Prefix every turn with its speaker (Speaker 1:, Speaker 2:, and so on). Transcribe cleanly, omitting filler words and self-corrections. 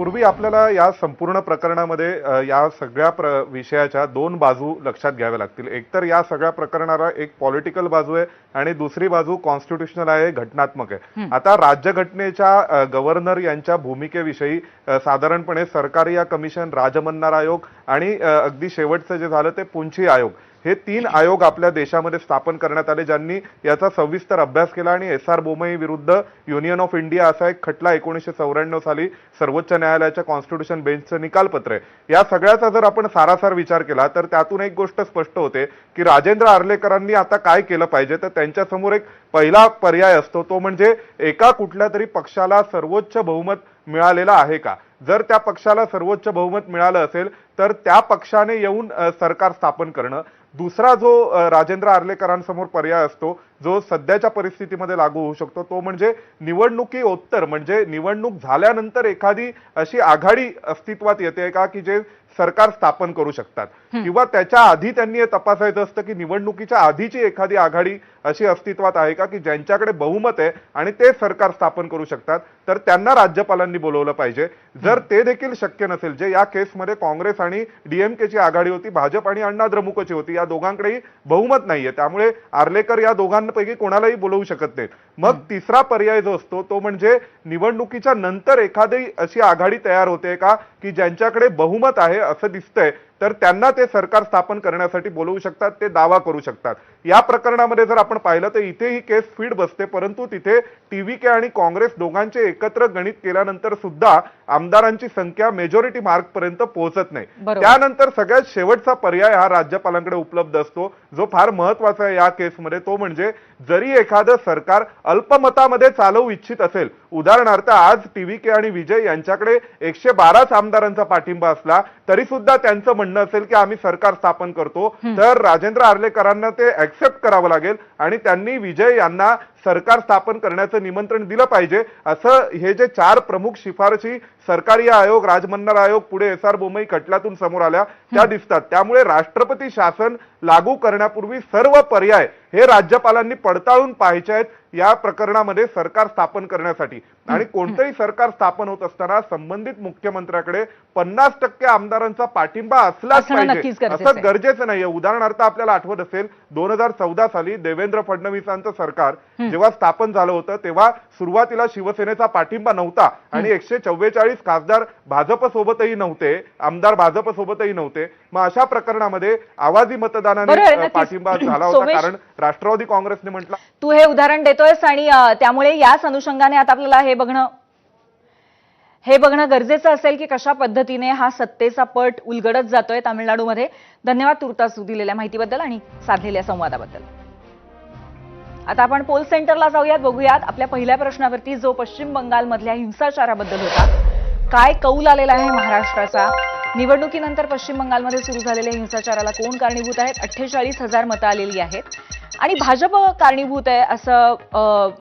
Speaker 1: पूर्वी आपल्याला या संपूर्ण प्रकरणामध्ये या सगळ्या विषयाच्या दोन बाजू लक्षात घ्याव्या लागतील. एकतर या सगळ्या प्रकरणाला एक पॉलिटिकल बाजू आहे आणि दुसरी बाजू कॉन्स्टिट्यूशनल आहे, घटनात्मक आहे. आता राज्यघटनेच्या गव्हर्नर यांच्या भूमिकेविषयी साधारणपणे सरकारी या कमिशन, राजमन्नार आयोग आणि अगदी शेवटचं जे झालं ते पुंछी आयोग, हे तीन आयोग आपल्या देशामध्ये स्थापन करण्यात आले, ज्यांनी याचा सविस्तर अभ्यास केला आणि एस.आर. बोमई विरुद्ध युनियन ऑफ इंडिया असा एक खटला 1994 साली सर्वोच्च न्यायालयाच्या कॉन्स्टिट्यूशन बेंचचं निकालपत्र आहे. या सगळ्याचा जर आपण सारासार विचार केला तर त्यातून एक गोष्ट स्पष्ट होते की राजेंद्र आर्लेकरांनी आता काय केलं पाहिजे. तर त्यांच्यासमोर एक पहिला पर्याय असतो, तो म्हणजे एका कुठल्या तरी पक्षाला सर्वोच्च बहुमत मिळालेला आहे का. जर त्या पक्षाला सर्वोच्च बहुमत मिळालं असेल तर त्या पक्षाने येऊन सरकार स्थापन करणं. दुसरा जो राजेंद्र आर्लेकरांसमोर पर्याय असतो, जो सध्याच्या परिस्थितीमध्ये लागू होऊ शकतो, तो म्हणजे निवडणुकीओत्तर, म्हणजे निवडणूक झाल्यानंतर एखादी अशी आघाडी अस्तित्वात येते का की जे सरकार स्थापन करू शकतात, किंवा त्याच्या आधी त्यांनी हे तपासायचं असतं की निवडणुकीच्या आधीची एखादी आघाडी अशी अस्तित्वात आहे का की ज्यांच्याकडे बहुमत आहे आणि ते सरकार स्थापन करू शकतात, तर त्यांना राज्यपालांनी बोलवलं पाहिजे. जर ते देखील शक्य नसेल, जे या केसमध्ये काँग्रेस आणि डीएमकेची आघाडी होती, भाजप आणि अण्णा द्रमुकची होती, या दोघांकडेही बहुमत नाहीये, त्यामुळे आर्लेकर या दोघांपैकी कोणालाही बोलवू शकत नाहीत. मग तिसरा पर्याय जो असतो तो म्हणजे निवडणुकीच्या नंतर एखादी अशी आघाडी तयार होते का की ज्यांच्याकडे बहुमत आहे असं दिसतंय, तर त्यांना ते सरकार स्थापन करण्यासाठी बोलवू शकतात, ते दावा करू शकतात. या प्रकरणामध्ये जर आपण पाहिलं तर इथे ही केस फीड बसते, परंतु तिथे टीव्हीके आणि काँग्रेस दोघांचे एकत्र गणित केल्यानंतर सुद्धा आमदारांची संख्या मेजॉरिटी मार्क पर्यंत पोहोचत नाही. त्यानंतर सगळ्यात शेवटचा पर्याय हा राज्यपालांकडे उपलब्ध असतो, जो फार महत्वाचा आहे या केसमध्ये. तो म्हणजे जरी एखादं सरकार अल्पमतामध्ये चालवू इच्छित असेल, उदाहरणार्थ आज टीव्हीके आणि विजय यांच्याकडे 112 आमदारांचा पाठिंबा असला तरी सुद्धा त्यांचं म्हणणं असेल की आम्ही सरकार स्थापन करतो, तर राजेंद्र आर्लेकरांना ते ऍक्सेप्ट करावं लागेल आणि त्यांनी विजय यांना सरकार स्थापन करण्याचं निमंत्रण दिलं पाहिजे. असं हे जे चार प्रमुख शिफारशी सरकारी आयोग, राजमन्नार आयोग, पुढे एस.आर. बोमई खटल्यातून समोर आल्या त्या दिसतात. त्यामुळे राष्ट्रपती शासन लागू करण्यापूर्वी सर्व पर्याय हे राज्यपालांनी पडताळून पाहायचे आहेत या प्रकरणामध्ये सरकार स्थापन करण्यासाठी. आणि कोणतंही सरकार स्थापन होत असताना संबंधित मुख्यमंत्र्याकडे 50% आमदारांचा पाठिंबा असलाच पाहिजे असं गरजेचं नाहीये. उदाहरणार्थ आपल्याला आठवत असेल 2014 साली देवेंद्र फडणवीसांचं सरकार जेव्हा स्थापन झालं होतं, तेव्हा सुरुवातीला शिवसेनेचा पाठिंबा नव्हता आणि 144 खासदार भाजप सोबतही नव्हते, आमदार भाजप सोबतही नव्हते. मग अशा प्रकरणामध्ये आवाजी मतदानाने पाठिंबा झाला होता, कारण राष्ट्रवादी काँग्रेसने म्हटलं.
Speaker 2: तू हे उदाहरण देतोयस आणि त्यामुळे याच अनुषंगाने आता आपल्याला हे बघणं गरजेचं असेल की कशा पद्धतीने हा सत्तेचा पट उलगडत जातोय तामिळनाडूमध्ये. धन्यवाद तुर्तास दिलेल्या माहितीबद्दल आणि साधलेल्या संवादाबद्दल. आता आपण पोल सेंटरला जाऊयात, बघूयात आपल्या पहिल्या प्रश्नावरती, जो पश्चिम बंगालमधल्या हिंसाचाराबद्दल होता. काय कौल आलेला आहे महाराष्ट्राचा? निवडणुकीनंतर पश्चिम बंगालमध्ये सुरू झालेल्या हिंसाचाराला कोण कारणीभूत आहेत? 48,000 मतं आलेली आहेत आणि भाजप कारणीभूत आहे असं